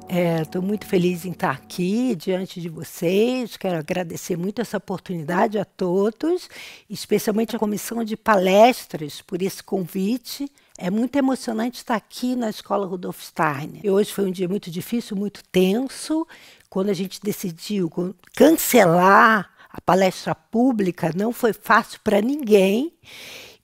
Estou muito feliz em estar aqui diante de vocês. Quero agradecer muito essa oportunidade a todos, especialmente a comissão de palestras por esse convite. É muito emocionante estar aqui na Escola Rudolf Steiner. E hoje foi um dia muito difícil, muito tenso. Quando a gente decidiu cancelar a palestra pública, não foi fácil para ninguém.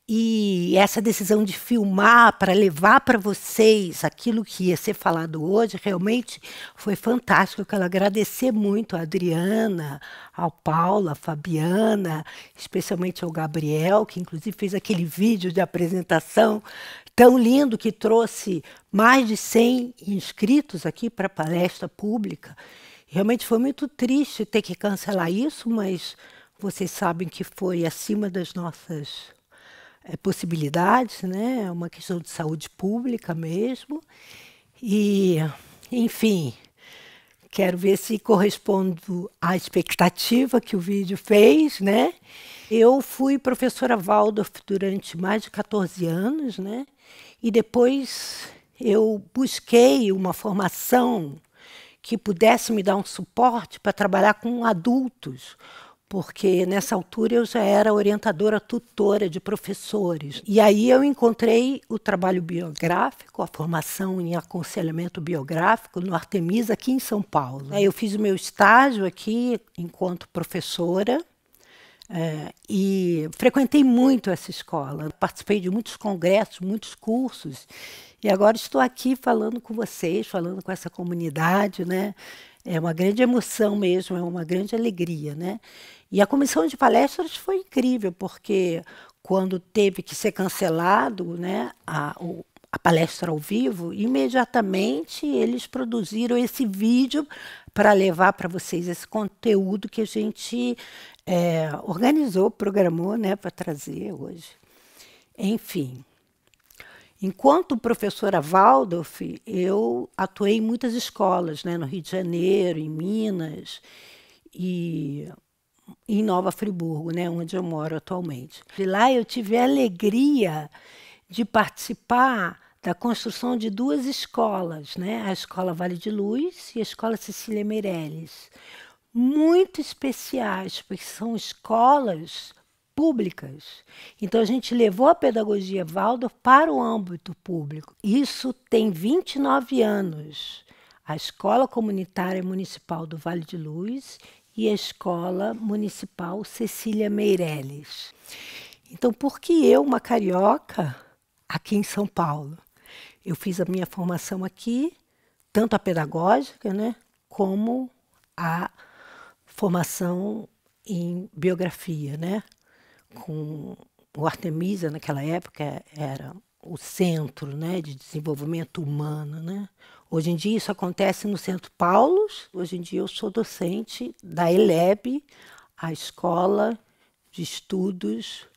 E essa decisão de filmar para levar para vocês aquilo que ia ser falado hoje realmente foi fantástico. Eu quero agradecer muito a Adriana, ao Paulo, a Fabiana, especialmente ao Gabriel, que inclusive fez aquele vídeo de apresentação tão lindo que trouxe mais de 100 inscritos aqui para a palestra pública. Realmente foi muito triste ter que cancelar isso, mas vocês sabem que foi acima das nossas possibilidades, né? É uma questão de saúde pública mesmo. E, enfim, quero ver se correspondo à expectativa que o vídeo fez, né? Eu fui professora Waldorf durante mais de 14 anos, né? E depois eu busquei uma formação que pudesse me dar um suporte para trabalhar com adultos, porque nessa altura eu já era orientadora tutora de professores. E aí eu encontrei o trabalho biográfico, a formação em aconselhamento biográfico no Artemisa, aqui em São Paulo. Aí eu fiz o meu estágio aqui enquanto professora, e frequentei muito essa escola. Participei de muitos congressos, muitos cursos, e agora estou aqui falando com vocês, falando com essa comunidade, né? É uma grande emoção mesmo, é uma grande alegria, né? E a comissão de palestras foi incrível, porque quando teve que ser cancelado, né, a palestra ao vivo, imediatamente eles produziram esse vídeo para levar para vocês esse conteúdo que a gente organizou, programou, né, para trazer hoje. Enfim. Enquanto professora Waldorf, eu atuei em muitas escolas, né, no Rio de Janeiro, em Minas e em Nova Friburgo, né, onde eu moro atualmente. E lá eu tive a alegria de participar da construção de duas escolas, né, a Escola Vale de Luz e a Escola Cecília Meirelles. Muito especiais, porque são escolas públicas. Então a gente levou a pedagogia Waldorf para o âmbito público. Isso tem 29 anos. A Escola Comunitária Municipal do Vale de Luz e a Escola Municipal Cecília Meirelles. Então, por que eu, uma carioca, aqui em São Paulo? Eu fiz a minha formação aqui, tanto a pedagógica, né, como a formação em biografia, né? Com o Artemisa, naquela época, era o centro, né, de desenvolvimento humano, né? Hoje em dia isso acontece no Centro Paulos. Hoje em dia eu sou docente da ELEB, a Escola de Estudos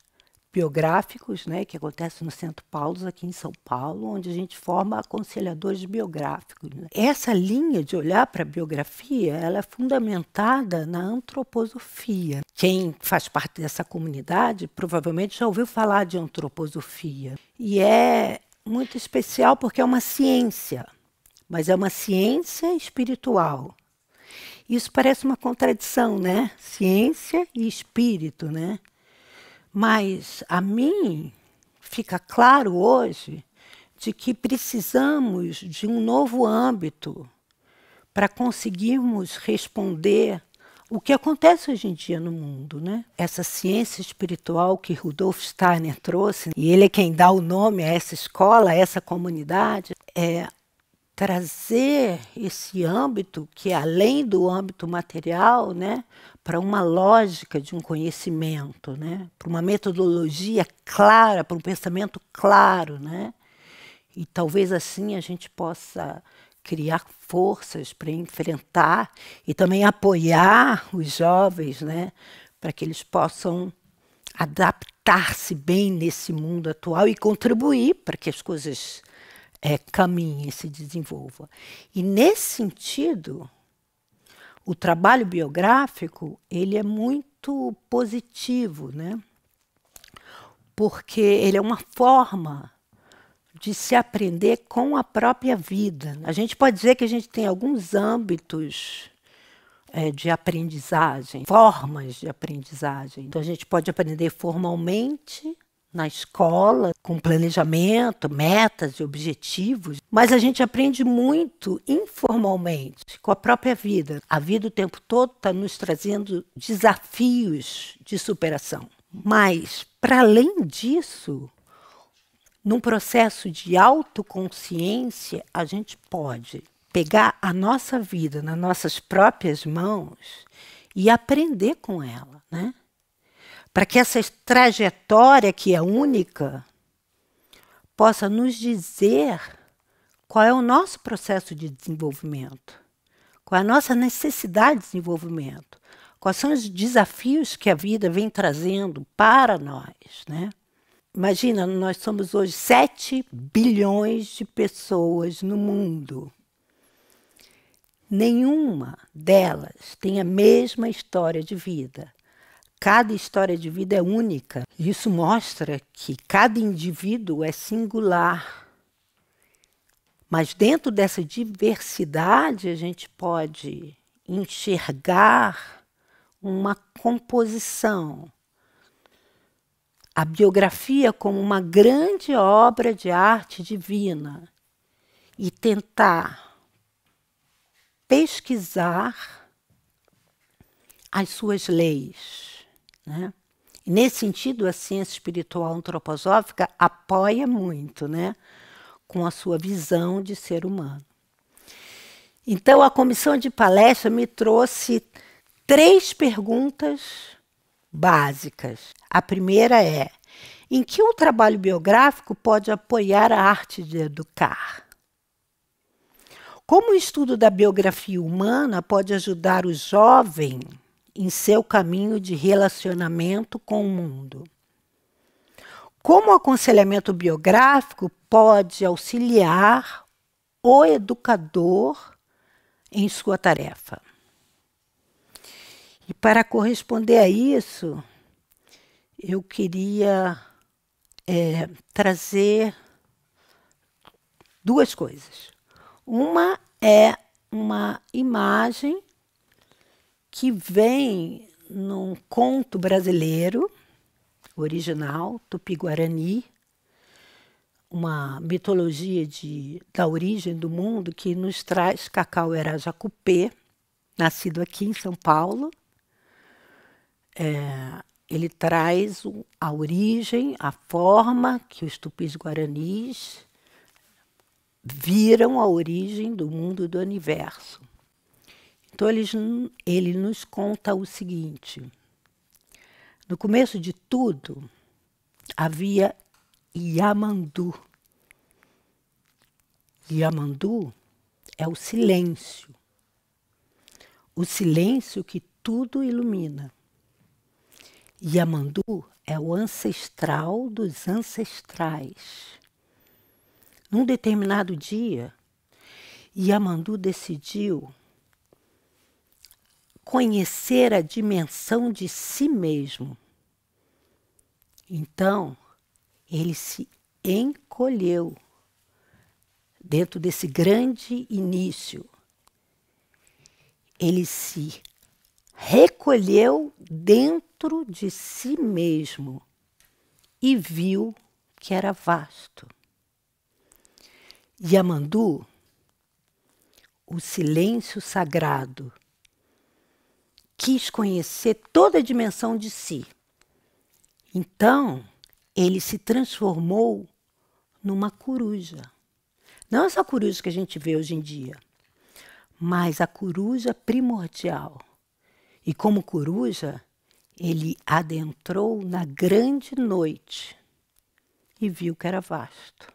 Biográficos, né, que acontece no Centro Paulos, aqui em São Paulo, onde a gente forma aconselhadores biográficos, né? Essa linha de olhar para a biografia, ela é fundamentada na antroposofia. Quem faz parte dessa comunidade provavelmente já ouviu falar de antroposofia. E é muito especial porque é uma ciência, mas é uma ciência espiritual. Isso parece uma contradição, né? Ciência e espírito, né? Mas a mim fica claro hoje de que precisamos de um novo âmbito para conseguirmos responder o que acontece hoje em dia no mundo, né? Essa ciência espiritual que Rudolf Steiner trouxe, e ele é quem dá o nome a essa escola, a essa comunidade, é trazer esse âmbito, que é além do âmbito material, né, para uma lógica de um conhecimento, né, para uma metodologia clara, para um pensamento claro, né, e talvez assim a gente possa criar forças para enfrentar e também apoiar os jovens, né, para que eles possam adaptar-se bem nesse mundo atual e contribuir para que as coisas caminhe e se desenvolva. E nesse sentido, o trabalho biográfico ele é muito positivo, né? Porque ele é uma forma de se aprender com a própria vida. A gente pode dizer que a gente tem alguns âmbitos de aprendizagem, formas de aprendizagem. Então, a gente pode aprender formalmente na escola, com planejamento, metas e objetivos, mas a gente aprende muito informalmente, com a própria vida. A vida o tempo todo está nos trazendo desafios de superação. Mas, para além disso, num processo de autoconsciência, a gente pode pegar a nossa vida nas nossas próprias mãos e aprender com ela, né? Para que essa trajetória, que é única, possa nos dizer qual é o nosso processo de desenvolvimento, qual é a nossa necessidade de desenvolvimento, quais são os desafios que a vida vem trazendo para nós, né? Imagina, nós somos hoje 7 bilhões de pessoas no mundo. Nenhuma delas tem a mesma história de vida. Cada história de vida é única. Isso mostra que cada indivíduo é singular. Mas dentro dessa diversidade, a gente pode enxergar uma composição. A biografia como uma grande obra de arte divina e tentar pesquisar as suas leis, né? E nesse sentido, a ciência espiritual antroposófica apoia muito, né, com a sua visão de ser humano. Então, a comissão de palestra me trouxe 3 perguntas básicas. A primeira é: em que o trabalho biográfico pode apoiar a arte de educar? Como o estudo da biografia humana pode ajudar o jovem em seu caminho de relacionamento com o mundo? Como o aconselhamento biográfico pode auxiliar o educador em sua tarefa? E para corresponder a isso, eu queria trazer 2 coisas. Uma é uma imagem que vem num conto brasileiro, original, Tupi-Guarani, uma mitologia da origem do mundo que nos traz Cacau-Era Jacupé, nascido aqui em São Paulo. Ele traz a origem, a forma que os tupis-guaranis viram a origem do mundo e do universo. Então, ele nos conta o seguinte: no começo de tudo, havia Yamandu. Yamandu é o silêncio que tudo ilumina. Yamandu é o ancestral dos ancestrais. Num determinado dia, Yamandu decidiu conhecer a dimensão de si mesmo. Então, ele se encolheu dentro desse grande início. Ele se recolheu dentro de si mesmo e viu que era vasto. Yamandu, o silêncio sagrado, quis conhecer toda a dimensão de si. Então, ele se transformou numa coruja. Não essa coruja que a gente vê hoje em dia, mas a coruja primordial. E como coruja, ele adentrou na grande noite e viu que era vasto.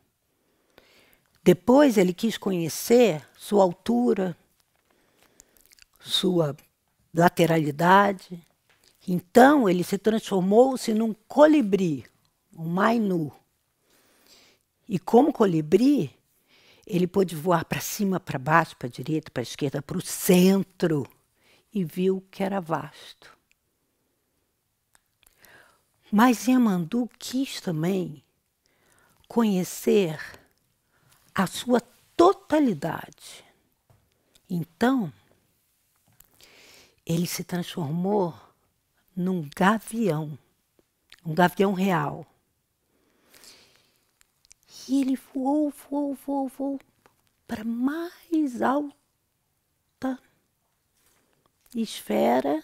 Depois ele quis conhecer sua altura, sua lateralidade. Então ele se transformou-se num colibri, um mainu. E como colibri, ele pôde voar para cima, para baixo, para a direita, para a esquerda, para o centro, e viu que era vasto. Mas Yamandu quis também conhecer a sua totalidade. Então, ele se transformou num gavião, um gavião real. E ele voou para mais alta esfera,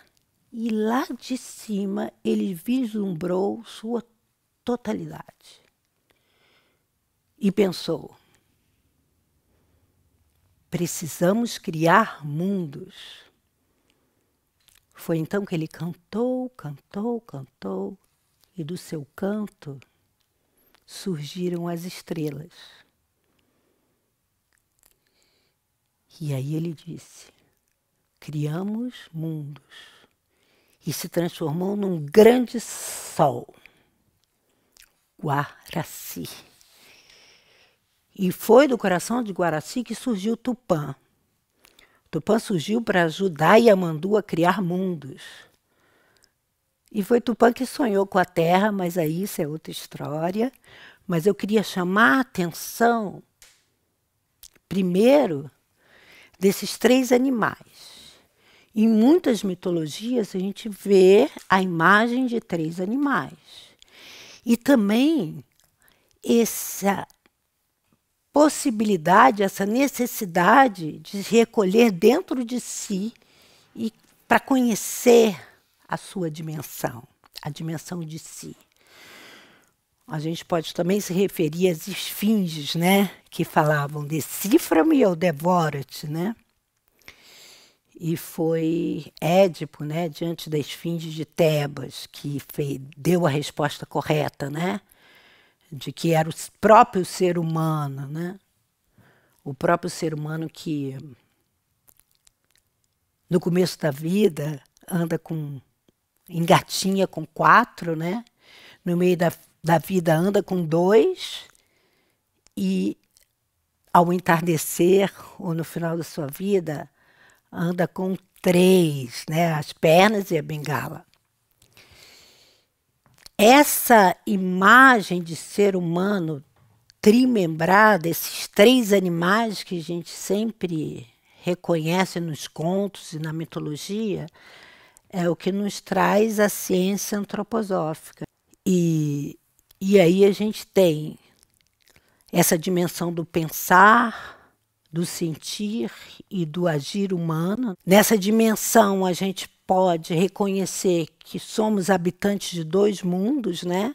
e lá de cima ele vislumbrou sua totalidade. E pensou: precisamos criar mundos. Foi então que ele cantou, e do seu canto surgiram as estrelas. E aí ele disse: criamos mundos. E se transformou num grande sol, Guaraci. E foi do coração de Guaraci que surgiu Tupã. Tupã surgiu para ajudar Yamandu a criar mundos. E foi Tupã que sonhou com a Terra, mas aí isso é outra história. Mas eu queria chamar a atenção, primeiro, desses 3 animais. Em muitas mitologias a gente vê a imagem de 3 animais. E também essa possibilidade, essa necessidade de se recolher dentro de si e para conhecer a sua dimensão, a dimensão de si. A gente pode também se referir às esfinges, né? Que falavam: decifra-me ou devora-te, né? E foi Édipo, né, diante da esfinge de Tebas, que deu a resposta correta, né? De que era o próprio ser humano, né? O próprio ser humano que, no começo da vida, engatinha com 4, né? No meio da vida anda com 2, e ao entardecer, ou no final da sua vida, anda com 3, né? As pernas e a bengala. Essa imagem de ser humano trimembrado, esses 3 animais que a gente sempre reconhece nos contos e na mitologia, é o que nos traz a ciência antroposófica. E aí a gente tem essa dimensão do pensar, do sentir e do agir humano. Nessa dimensão a gente pode reconhecer que somos habitantes de 2 mundos, né?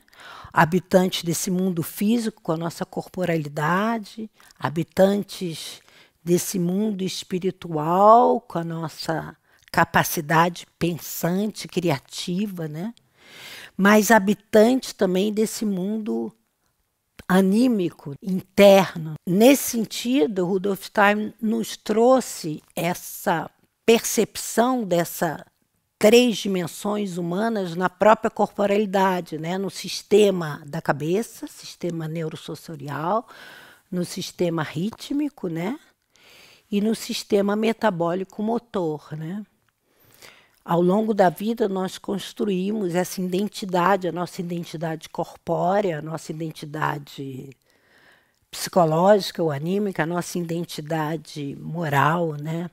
Habitantes desse mundo físico com a nossa corporalidade, habitantes desse mundo espiritual com a nossa capacidade pensante, criativa, né? Mas habitantes também desse mundo anímico, interno. Nesse sentido, Rudolf Steiner nos trouxe essa percepção dessas 3 dimensões humanas na própria corporalidade, né? No sistema da cabeça, sistema neurosensorial, no sistema rítmico, né? E no sistema metabólico motor, né? Ao longo da vida, nós construímos essa identidade, a nossa identidade corpórea, a nossa identidade psicológica ou anímica, a nossa identidade moral, né?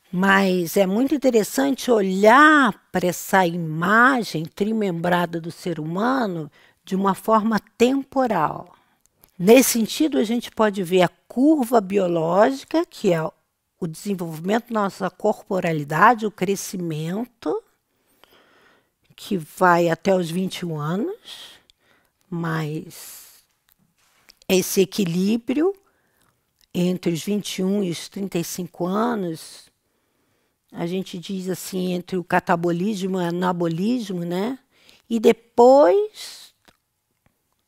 Mas é muito interessante olhar para essa imagem trimembrada do ser humano de uma forma temporal. Nesse sentido, a gente pode ver a curva biológica, que é o desenvolvimento da nossa corporalidade, o crescimento, que vai até os 21 anos, mas esse equilíbrio entre os 21 e os 35 anos, a gente diz assim, entre o catabolismo e o anabolismo, né? E depois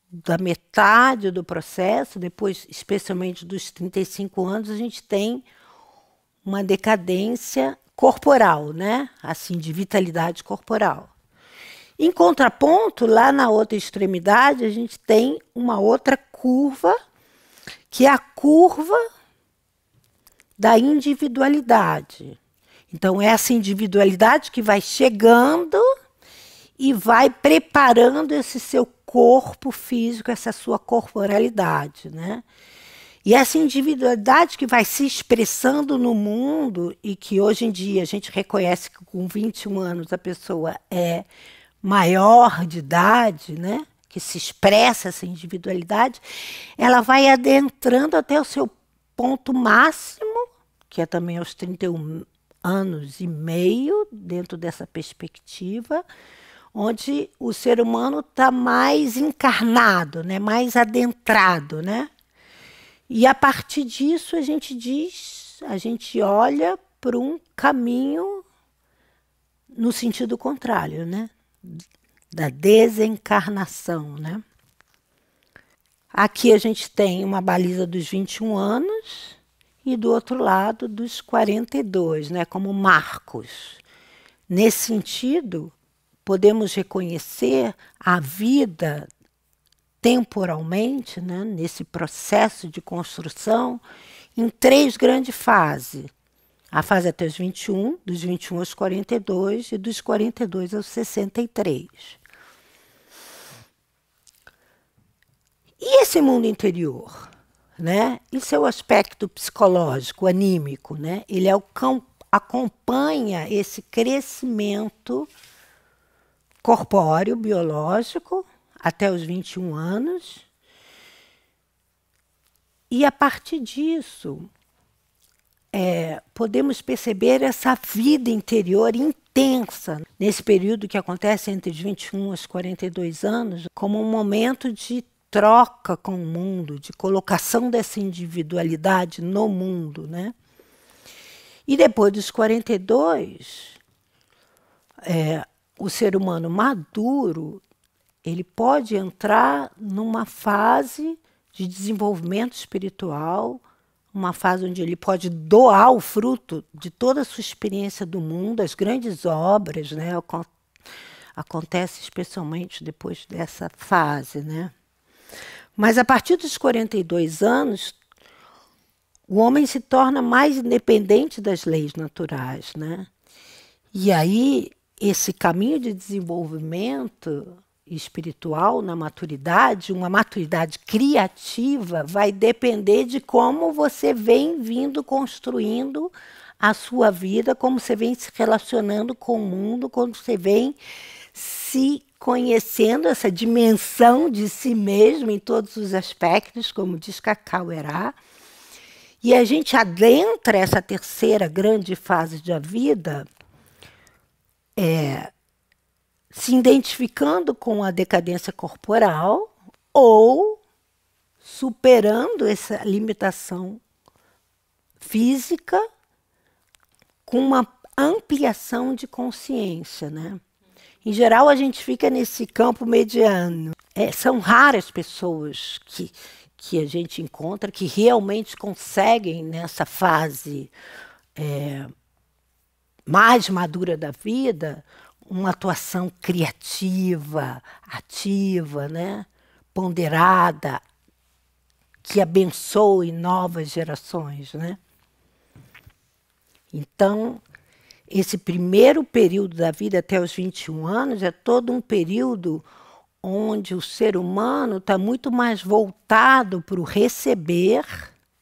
da metade do processo, depois especialmente dos 35 anos, a gente tem uma decadência corporal, né? Assim, de vitalidade corporal. Em contraponto, lá na outra extremidade, a gente tem uma outra curva, que é a curva da individualidade. Então, essa individualidade que vai chegando e vai preparando esse seu corpo físico, essa sua corporalidade, né? E essa individualidade que vai se expressando no mundo e que hoje em dia a gente reconhece que com 21 anos a pessoa é maior de idade, né? Que se expressa essa individualidade, ela vai adentrando até o seu ponto máximo, que é também aos 31 anos e meio, dentro dessa perspectiva, onde o ser humano está mais encarnado, né? Mais adentrado, né? E a partir disso a gente olha para um caminho no sentido contrário, né? Da desencarnação, né? Aqui a gente tem uma baliza dos 21 anos e do outro lado dos 42, né? Como marcos. Nesse sentido, podemos reconhecer a vida temporalmente, né, nesse processo de construção, em 3 grandes fases. A fase até os 21, dos 21 aos 42 e dos 42 aos 63. E esse mundo interior, né? E seu aspecto psicológico, anímico, né? Ele acompanha esse crescimento corpóreo, biológico, até os 21 anos. E a partir disso, podemos perceber essa vida interior intensa, nesse período que acontece entre os 21 e os 42 anos, como um momento de troca com o mundo, de colocação dessa individualidade no mundo, né? E depois dos 42, o ser humano maduro, ele pode entrar numa fase de desenvolvimento espiritual, uma fase onde ele pode doar o fruto de toda a sua experiência do mundo, as grandes obras, né? Acontece especialmente depois dessa fase, né? Mas a partir dos 42 anos, o homem se torna mais independente das leis naturais, né? E aí, esse caminho de desenvolvimento espiritual na maturidade, uma maturidade criativa, vai depender de como você vem vindo construindo a sua vida, como você vem se relacionando com o mundo, como você vem se conhecendo essa dimensão de si mesmo em todos os aspectos, como diz Cacau Erá. E a gente adentra essa terceira grande fase da vida, se identificando com a decadência corporal ou superando essa limitação física com uma ampliação de consciência, né? Em geral, a gente fica nesse campo mediano. São raras pessoas que a gente encontra que realmente conseguem, nessa fase mais madura da vida, uma atuação criativa, ativa, né? Ponderada, que abençoe novas gerações, né? Então, esse primeiro período da vida até os 21 anos é todo um período onde o ser humano está muito mais voltado para o receber,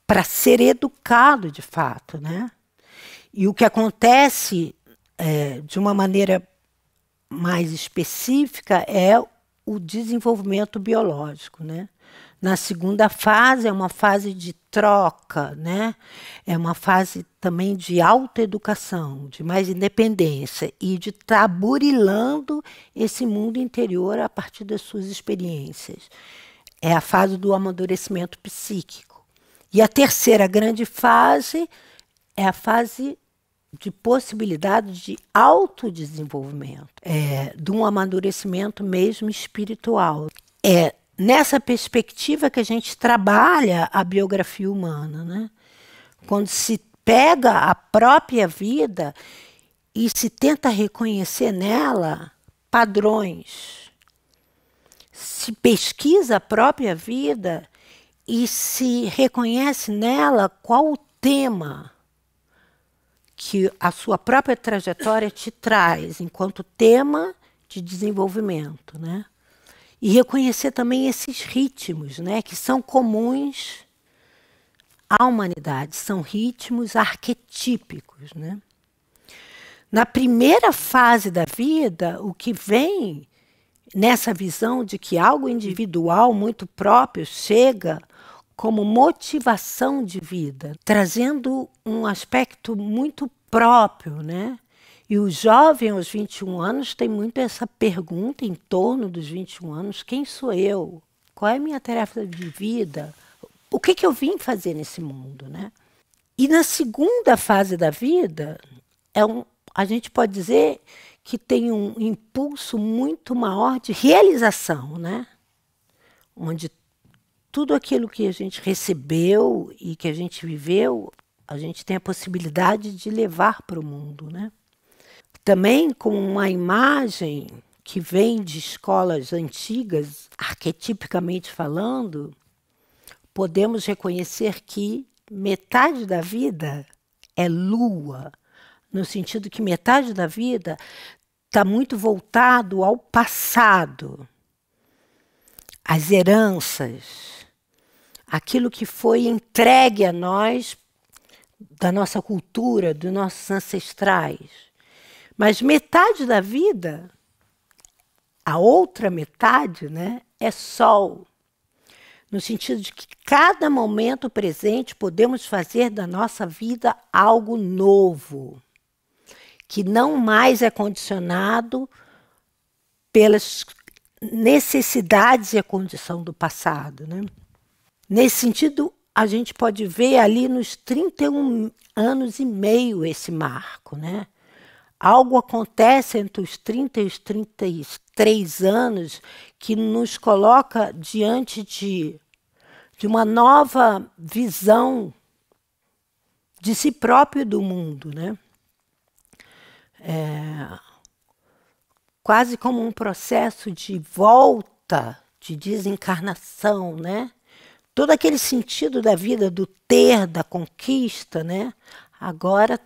para ser educado de fato, né? E o que acontece de uma maneira mais específica é o desenvolvimento biológico, né? Na segunda fase é uma fase de troca, né? É uma fase também de autoeducação, de mais independência e de estar burilando esse mundo interior a partir das suas experiências. É a fase do amadurecimento psíquico. E a terceira grande fase é a fase de possibilidade de autodesenvolvimento, de um amadurecimento mesmo espiritual. É nessa perspectiva que a gente trabalha a biografia humana, né? Quando se pega a própria vida e se tenta reconhecer nela padrões, se pesquisa a própria vida e se reconhece nela qual o tema que a sua própria trajetória te traz enquanto tema de desenvolvimento, né? E reconhecer também esses ritmos, né, que são comuns à humanidade, são ritmos arquetípicos, né? Na primeira fase da vida, o que vem nessa visão de que algo individual muito próprio chega como motivação de vida, trazendo um aspecto muito próprio, né? E o jovem aos 21 anos tem muito essa pergunta em torno dos 21 anos: quem sou eu? Qual é a minha tarefa de vida? O que eu vim fazer nesse mundo, né? E na segunda fase da vida, a gente pode dizer que tem um impulso muito maior de realização, né? Onde tudo aquilo que a gente recebeu e que a gente viveu, a gente tem a possibilidade de levar para o mundo, né? Também com uma imagem que vem de escolas antigas, arquetipicamente falando, podemos reconhecer que metade da vida é lua, no sentido que metade da vida está muito voltado ao passado, às heranças, aquilo que foi entregue a nós da nossa cultura, dos nossos ancestrais. Mas metade da vida, a outra metade, né, é sol. No sentido de que cada momento presente podemos fazer da nossa vida algo novo, que não mais é condicionado pelas necessidades e a condição do passado, né? Nesse sentido, a gente pode ver ali nos 31 anos e meio esse marco, né? Algo acontece entre os 30 e os 33 anos que nos coloca diante de uma nova visão de si próprio e do mundo, né? Quase como um processo de volta, de desencarnação, né? Todo aquele sentido da vida, do ter, da conquista, né? Agora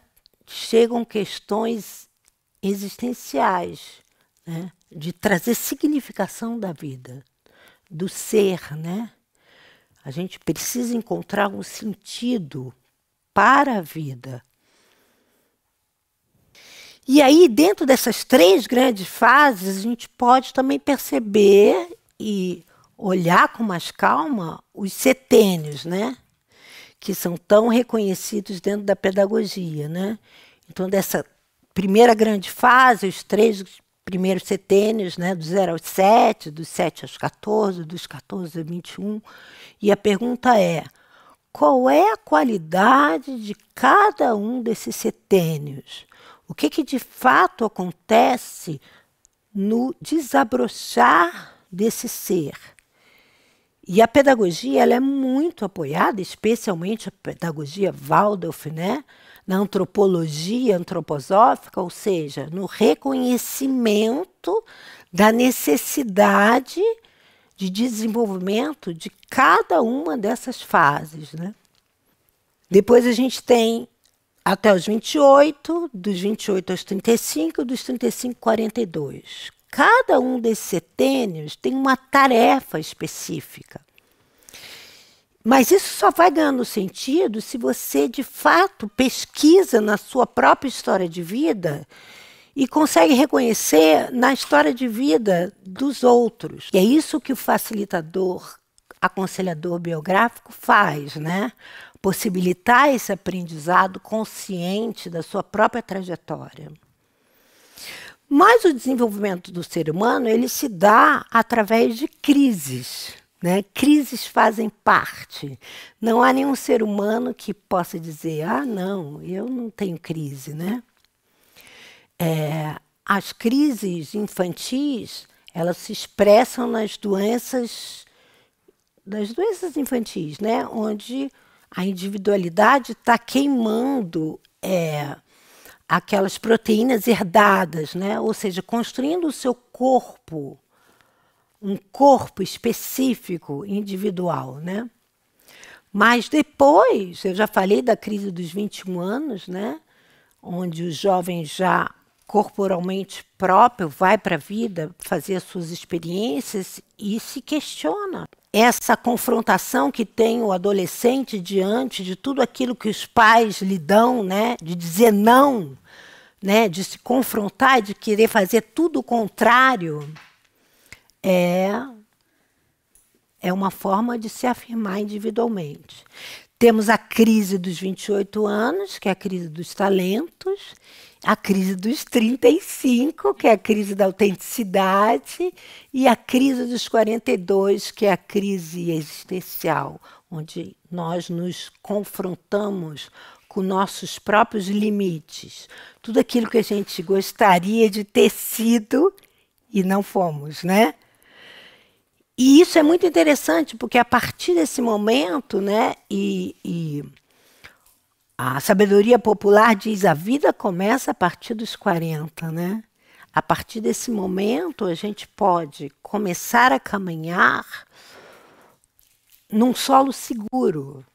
chegam questões existenciais, né? De trazer significação da vida, do ser, né? A gente precisa encontrar um sentido para a vida. E aí, dentro dessas três grandes fases, a gente pode também perceber e olhar com mais calma os setênios, né? Que são tão reconhecidos dentro da pedagogia, né? Então, dessa primeira grande fase, os três primeiros setênios, né? Do 0 aos 7, dos 7 aos 14, dos 14 aos 21. E a pergunta é: qual é a qualidade de cada um desses setênios? O que de fato acontece no desabrochar desse ser? E a pedagogia ela é muito apoiada, especialmente a pedagogia Waldorf, né? Na antropologia antroposófica, ou seja, no reconhecimento da necessidade de desenvolvimento de cada uma dessas fases, né? Depois a gente tem até os 28, dos 28 aos 35, dos 35 aos 42. Cada um desses setênios tem uma tarefa específica. Mas isso só vai ganhando sentido se você, de fato, pesquisa na sua própria história de vida e consegue reconhecer na história de vida dos outros. E é isso que o facilitador, aconselhador biográfico faz, né? Possibilitar esse aprendizado consciente da sua própria trajetória. Mas o desenvolvimento do ser humano ele se dá através de crises, né? Crises fazem parte. Não há nenhum ser humano que possa dizer: ah, não, eu não tenho crise, né? As crises infantis elas se expressam nas doenças infantis, né? Onde a individualidade está queimando aquelas proteínas herdadas, né? Ou seja, construindo o seu corpo, um corpo específico, individual, né? Mas depois, eu já falei da crise dos 21 anos, né? Onde os jovens já corporalmente próprio, vai para a vida fazer as suas experiências e se questiona. Essa confrontação que tem o adolescente diante de tudo aquilo que os pais lhe dão, né, de dizer não, né, de se confrontar, de querer fazer tudo o contrário, é uma forma de se afirmar individualmente. Temos a crise dos 28 anos, que é a crise dos talentos, a crise dos 35, que é a crise da autenticidade, e a crise dos 42, que é a crise existencial, onde nós nos confrontamos com nossos próprios limites. Tudo aquilo que a gente gostaria de ter sido e não fomos, né? E isso é muito interessante, porque a partir desse momento, né, e a sabedoria popular diz a vida começa a partir dos 40, né? A partir desse momento, a gente pode começar a caminhar num solo seguro,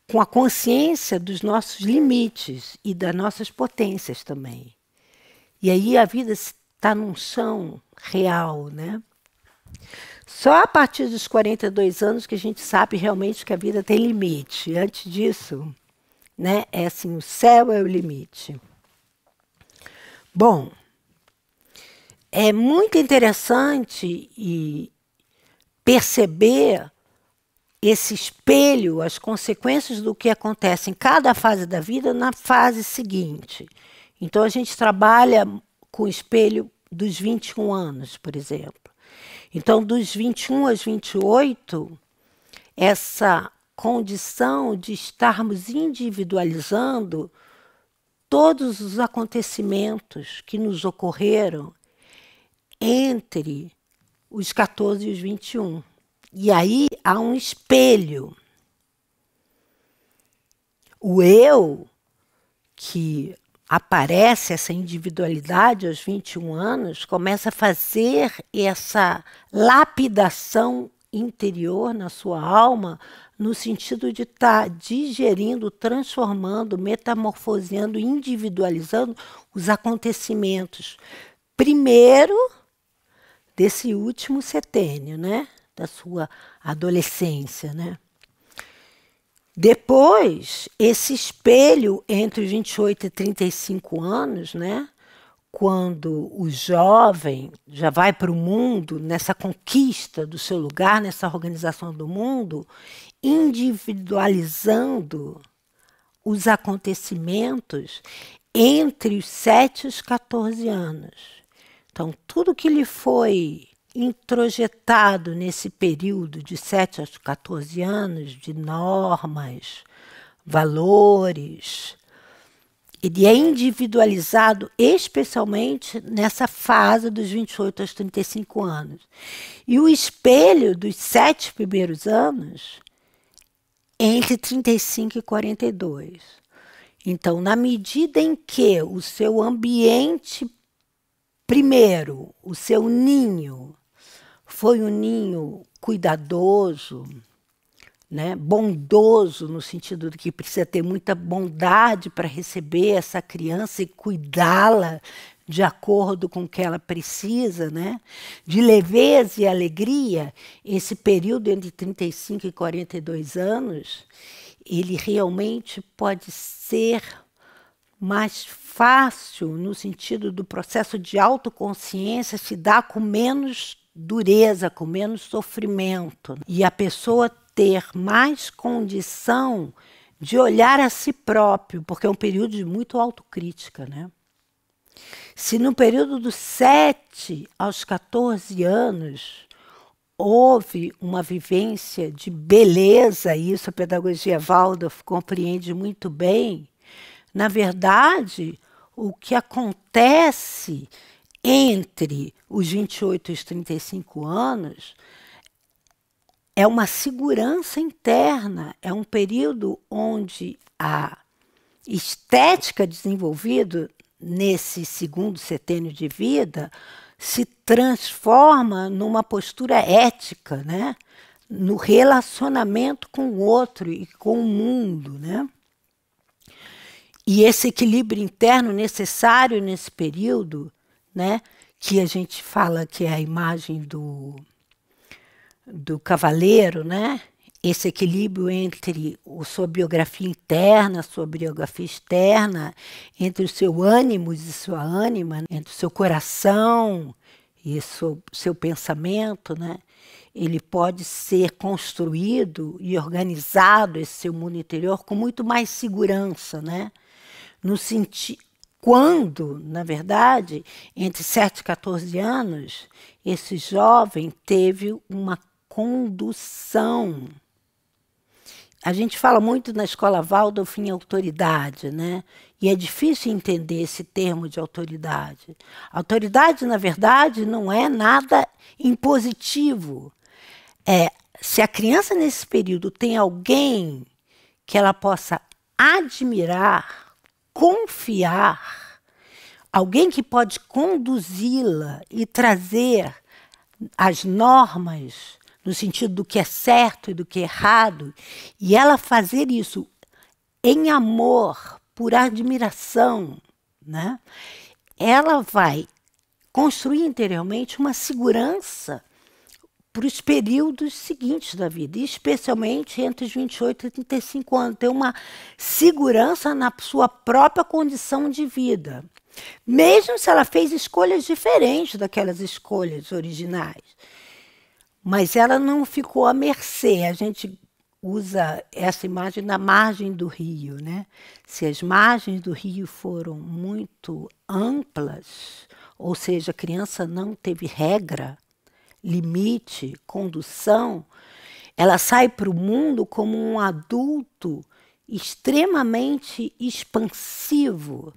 com a consciência dos nossos limites e das nossas potências também. E aí a vida está num chão real, né? Só a partir dos 42 anos que a gente sabe realmente que a vida tem limite. Antes disso, né, é assim, o céu é o limite. Bom, é muito interessante e perceber esse espelho, as consequências do que acontece em cada fase da vida na fase seguinte. Então a gente trabalha com o espelho dos 21 anos, por exemplo. Então, dos 21 aos 28, essa condição de estarmos individualizando todos os acontecimentos que nos ocorreram entre os 14 e os 21. E aí há um espelho. O eu, que aparece essa individualidade aos 21 anos, começa a fazer essa lapidação interior na sua alma, no sentido de estar digerindo, transformando, metamorfoseando, individualizando os acontecimentos. Primeiro, desse último setênio, né? Da sua adolescência, né? Depois, esse espelho entre os 28 e 35 anos, né, quando o jovem já vai para o mundo, nessa conquista do seu lugar, nessa organização do mundo, individualizando os acontecimentos entre os 7 e os 14 anos. Então, tudo que lhe foi introjetado nesse período de 7 aos 14 anos, de normas, valores, ele é individualizado especialmente nessa fase dos 28 aos 35 anos. E o espelho dos 7 primeiros anos é entre 35 e 42. Então, na medida em que o seu ambiente primeiro, o seu ninho, foi um ninho cuidadoso, né? Bondoso, no sentido de que precisa ter muita bondade para receber essa criança e cuidá-la de acordo com o que ela precisa, né? De leveza e alegria, esse período entre 35 e 42 anos, ele realmente pode ser mais fácil no sentido do processo de autoconsciência, se dá com menos dureza, com menos sofrimento. E a pessoa ter mais condição de olhar a si próprio, porque é um período de muito autocrítica, né? Se no período dos 7 aos 14 anos houve uma vivência de beleza, e isso a pedagogia Waldorf compreende muito bem, na verdade, o que acontece entre os 28 e os 35 anos é uma segurança interna, é um período onde a estética desenvolvida nesse segundo setênio de vida se transforma numa postura ética, né? No relacionamento com o outro e com o mundo, né? E esse equilíbrio interno necessário nesse período, né, que a gente fala que é a imagem do cavaleiro, né? Esse equilíbrio entre a sua biografia interna, a sua biografia externa, entre o seu ânimo e sua ânima, entre o seu coração e o seu pensamento, né? Ele pode ser construído e organizado, esse seu mundo interior, com muito mais segurança, né? No sentido, quando, na verdade, entre 7 e 14 anos, esse jovem teve uma condução. A gente fala muito na escola Waldorf em autoridade, né? E é difícil entender esse termo de autoridade. Autoridade, na verdade, não é nada impositivo. Se a criança nesse período tem alguém que ela possa admirar, confiar, alguém que pode conduzi-la e trazer as normas no sentido do que é certo e do que é errado, e ela fazer isso em amor, por admiração, né? Ela vai construir interiormente uma segurança para os períodos seguintes da vida, especialmente entre os 28 e 35 anos, ter uma segurança na sua própria condição de vida, mesmo se ela fez escolhas diferentes daquelas escolhas originais. Mas ela não ficou à mercê. A gente usa essa imagem da margem do rio, né? Se as margens do rio foram muito amplas, ou seja, a criança não teve regra, limite, condução, ela sai para o mundo como um adulto extremamente expansivo,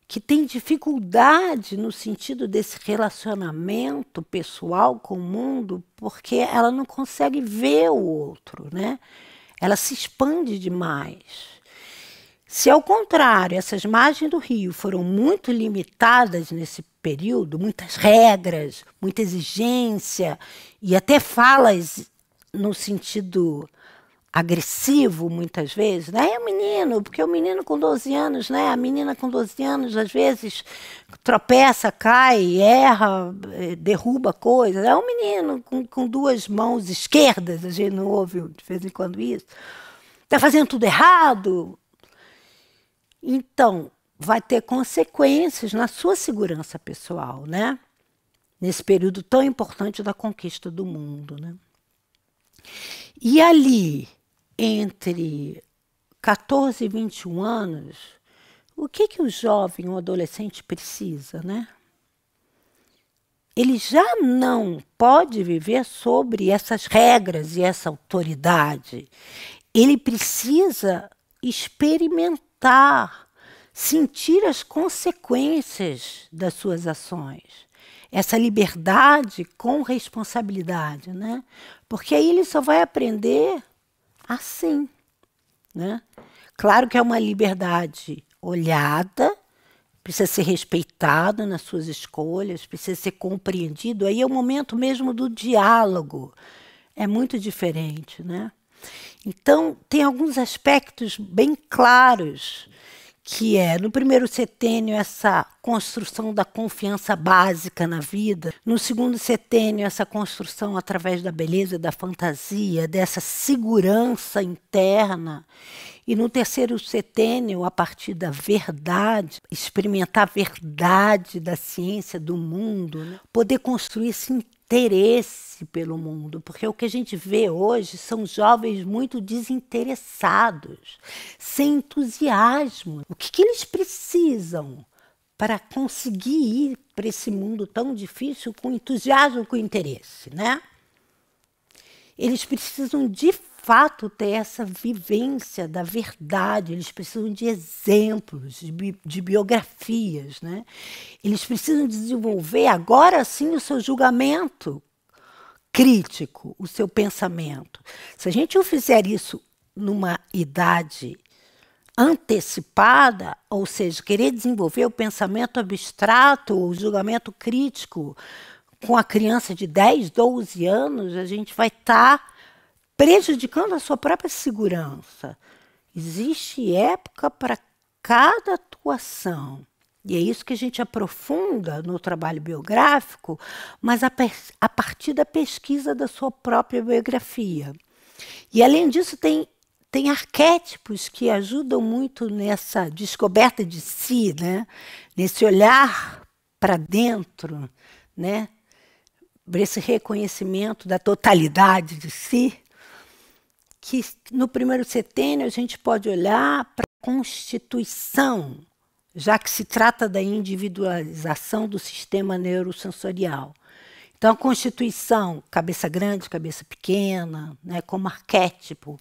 que tem dificuldade no sentido desse relacionamento pessoal com o mundo, porque ela não consegue ver o outro, né? Ela se expande demais. Se, ao contrário, essas margens do rio foram muito limitadas nesse período, muitas regras, muita exigência, e até falas no sentido agressivo, muitas vezes, né? É o menino, porque o menino com 12 anos, né? A menina com 12 anos, às vezes, tropeça, cai, erra, derruba coisas. É um menino com duas mãos esquerdas, a gente não ouve de vez em quando isso. Está fazendo tudo errado. Então, vai ter consequências na sua segurança pessoal, né? Nesse período tão importante da conquista do mundo, né? E ali, entre 14 e 21 anos, o que o jovem ou adolescente precisa, né? Ele já não pode viver sobre essas regras e essa autoridade. Ele precisa experimentar, sentir as consequências das suas ações. Essa liberdade com responsabilidade, né? Porque aí ele só vai aprender assim, né? Claro que é uma liberdade olhada, precisa ser respeitado nas suas escolhas, precisa ser compreendido. Aí é o momento mesmo do diálogo. É muito diferente, né? Então, tem alguns aspectos bem claros, que é, no primeiro setênio, essa construção da confiança básica na vida. No segundo setênio, essa construção através da beleza, da fantasia, dessa segurança interna. E no terceiro setênio, a partir da verdade, experimentar a verdade da ciência, do mundo, né? Poder construir esse interesse pelo mundo, porque o que a gente vê hoje são jovens muito desinteressados, sem entusiasmo. O que eles precisam para conseguir ir para esse mundo tão difícil com entusiasmo, com interesse, né? Eles precisam de fato ter essa vivência da verdade, eles precisam de exemplos, de biografias, né? Eles precisam desenvolver agora sim o seu julgamento crítico, o seu pensamento. Se a gente não fizer isso numa idade antecipada, ou seja, querer desenvolver o pensamento abstrato, o julgamento crítico com a criança de 10, 12 anos, a gente vai estar prejudicando a sua própria segurança. Existe época para cada atuação. E é isso que a gente aprofunda no trabalho biográfico, mas a partir da pesquisa da sua própria biografia. E, além disso, tem arquétipos que ajudam muito nessa descoberta de si, né? Nesse olhar para dentro, né? Esse reconhecimento da totalidade de si, que no primeiro setênio a gente pode olhar para a constituição, já que se trata da individualização do sistema neurosensorial. Então, a constituição, cabeça grande, cabeça pequena, né, como arquétipo.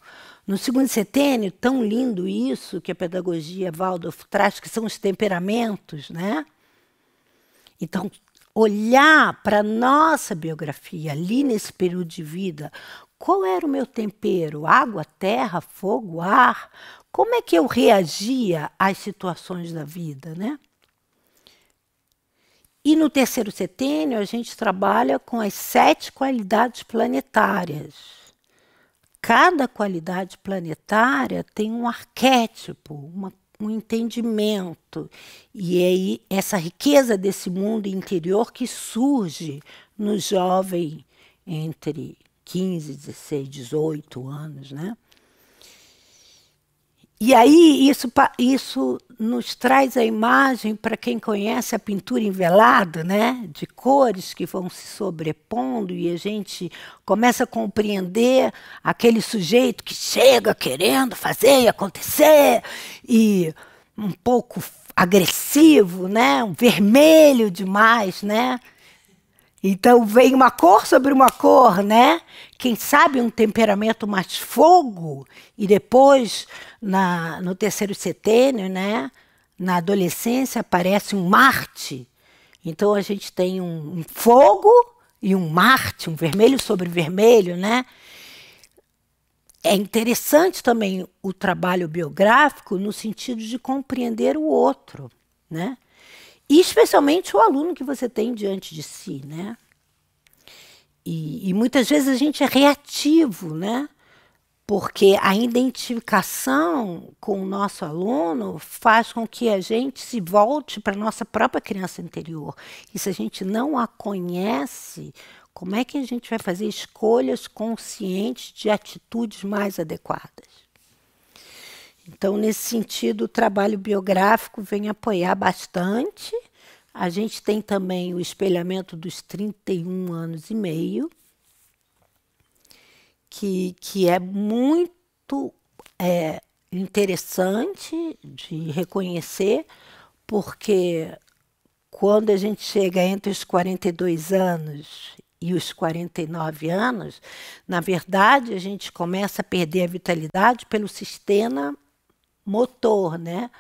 No segundo setênio, tão lindo isso que a pedagogia Waldorf traz, que são os temperamentos, né? Então, olhar para a nossa biografia, ali nesse período de vida, qual era o meu tempero? Água, terra, fogo, ar? Como é que eu reagia às situações da vida, né? E no terceiro setênio, a gente trabalha com as 7 qualidades planetárias. Cada qualidade planetária tem um arquétipo, um entendimento. E aí, essa riqueza desse mundo interior que surge no jovem entre 15, 16, 18 anos, né? E aí isso nos traz a imagem, para quem conhece a pintura envelada, né, de cores que vão se sobrepondo, e a gente começa a compreender aquele sujeito que chega querendo fazer e acontecer, e um pouco agressivo, né, um vermelho demais, né? Então vem uma cor sobre uma cor, né? Quem sabe um temperamento mais fogo, e depois, no terceiro setênio, né? Na adolescência, aparece um Marte. Então a gente tem um fogo e um Marte, um vermelho sobre vermelho, né? É interessante também o trabalho biográfico no sentido de compreender o outro, né? E especialmente o aluno que você tem diante de si, né? E muitas vezes a gente é reativo, né? Porque a identificação com o nosso aluno faz com que a gente se volte para a nossa própria criança interior. E se a gente não a conhece, como é que a gente vai fazer escolhas conscientes de atitudes mais adequadas? Então, nesse sentido, o trabalho biográfico vem apoiar bastante. A gente tem também o espelhamento dos 31 anos e meio, que é muito interessante de reconhecer, porque quando a gente chega entre os 42 anos e os 49 anos, na verdade, a gente começa a perder a vitalidade pelo sistema motor, né?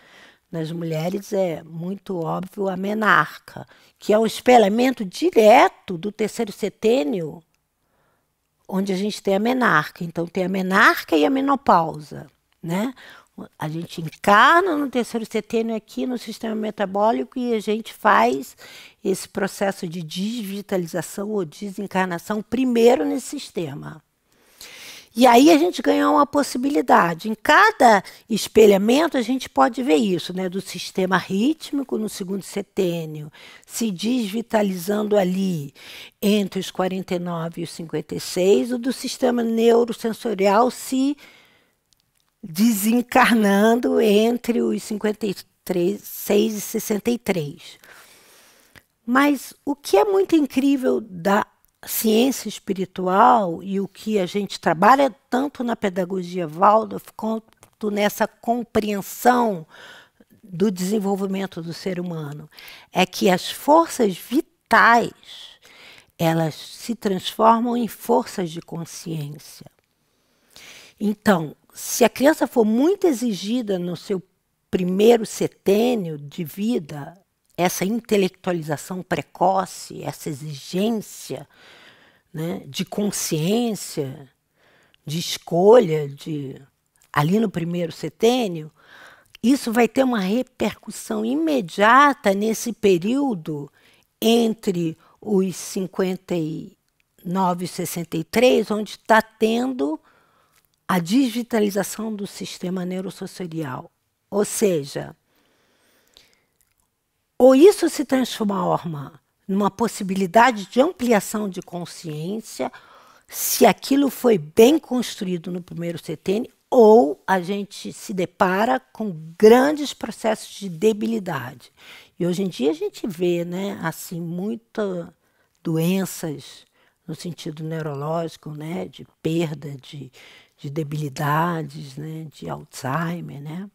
Nas mulheres é muito óbvio a menarca, que é o espelhamento direto do terceiro setênio, onde a gente tem a menarca. Então tem a menarca e a menopausa, né? A gente encarna no terceiro setênio aqui no sistema metabólico e a gente faz esse processo de desvitalização ou desencarnação primeiro nesse sistema. E aí a gente ganhou uma possibilidade. Em cada espelhamento a gente pode ver isso, né? Do sistema rítmico no segundo setênio, se desvitalizando ali entre os 49 e os 56, o do sistema neurosensorial se desencarnando entre os 56 e 63. Mas o que é muito incrível da ciência espiritual e o que a gente trabalha tanto na pedagogia Waldorf quanto nessa compreensão do desenvolvimento do ser humano é que as forças vitais, elas se transformam em forças de consciência. Então, se a criança for muito exigida no seu primeiro setênio de vida, essa intelectualização precoce, essa exigência, né, de consciência, de escolha, ali no primeiro setênio, isso vai ter uma repercussão imediata nesse período entre os 59 e 63, onde está tendo a desvitalização do sistema neurosensorial. Ou seja, Ou isso se transforma numa possibilidade de ampliação de consciência, se aquilo foi bem construído no primeiro setênio, ou a gente se depara com grandes processos de debilidade. E hoje em dia a gente vê, né, assim, muitas doenças no sentido neurológico, né, de perda de debilidades, né, de Alzheimer, né?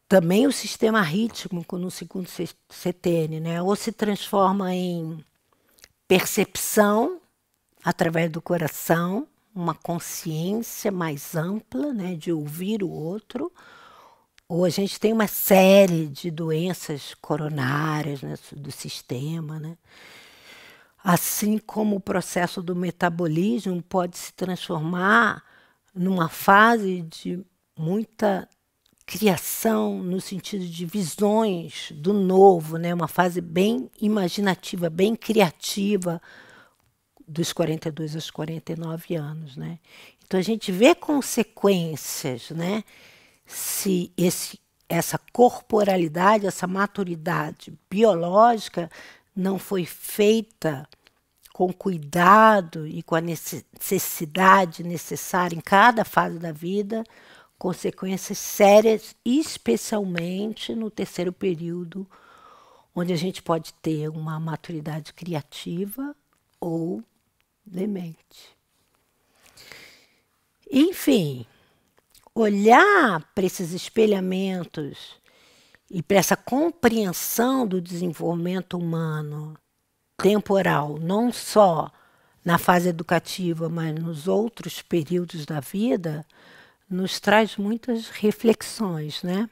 Também o sistema rítmico no segundo setênio, né, ou se transforma em percepção através do coração, uma consciência mais ampla, né, de ouvir o outro, ou a gente tem uma série de doenças coronárias, né, do sistema, né? Assim como o processo do metabolismo pode se transformar numa fase de muita criação no sentido de visões do novo, né? Uma fase bem imaginativa, bem criativa, dos 42 aos 49 anos. Né? Então, a gente vê consequências, né? Se essa corporalidade, essa maturidade biológica não foi feita com cuidado e com a necessidade necessária em cada fase da vida, consequências sérias, especialmente no terceiro período, onde a gente pode ter uma maturidade criativa ou demente. Enfim, olhar para esses espelhamentos e para essa compreensão do desenvolvimento humano temporal, não só na fase educativa, mas nos outros períodos da vida, nos traz muitas reflexões, né?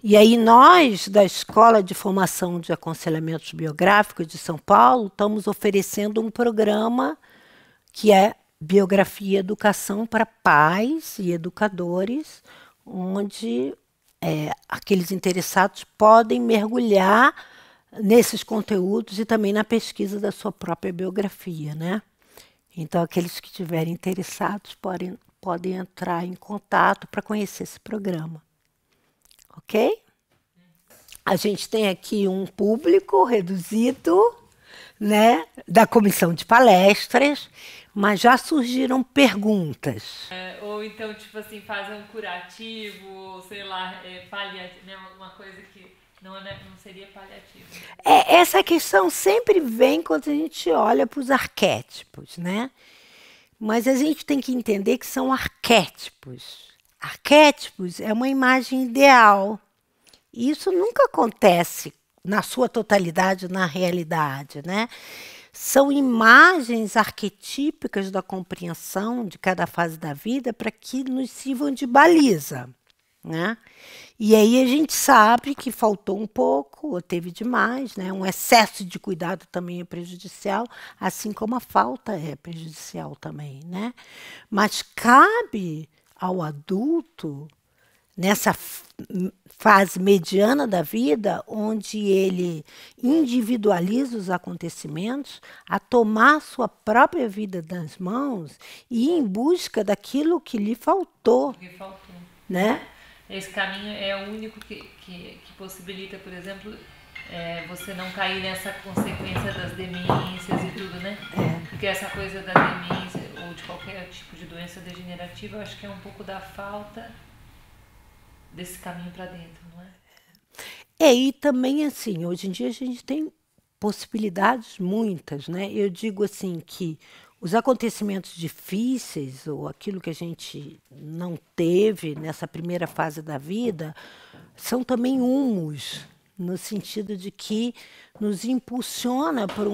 E aí nós, da Escola de Formação de Aconselhamentos Biográficos de São Paulo, estamos oferecendo um programa que é Biografia e Educação para Pais e Educadores, onde aqueles interessados podem mergulhar nesses conteúdos e também na pesquisa da sua própria biografia, né? Então, aqueles que estiverem interessados podem entrar em contato para conhecer esse programa. Ok? A gente tem aqui um público reduzido, né, da comissão de palestras, mas já surgiram perguntas. Ou então, tipo assim, fazer um curativo, ou sei lá, paliativo, né? Uma coisa que não seria paliativo. Essa questão sempre vem quando a gente olha para os arquétipos, né? Mas a gente tem que entender que são arquétipos. Arquétipos é uma imagem ideal. E isso nunca acontece na sua totalidade na realidade, né? São imagens arquetípicas da compreensão de cada fase da vida para que nos sirvam de baliza, né? E aí a gente sabe que faltou um pouco, ou teve demais, né? Um excesso de cuidado também é prejudicial, assim como a falta é prejudicial também, né? Mas cabe ao adulto, nessa fase mediana da vida, onde ele individualiza os acontecimentos, a tomar sua própria vida nas mãos e ir em busca daquilo que lhe faltou. Que faltou. Né? Esse caminho é o único que possibilita, por exemplo, você não cair nessa consequência das demências e tudo, né? Porque essa coisa da demência ou de qualquer tipo de doença degenerativa, eu acho que é um pouco da falta desse caminho para dentro, não é? E também assim, hoje em dia a gente tem possibilidades muitas, né? Eu digo assim que os acontecimentos difíceis ou aquilo que a gente não teve nessa primeira fase da vida são também humus, no sentido de que nos impulsiona por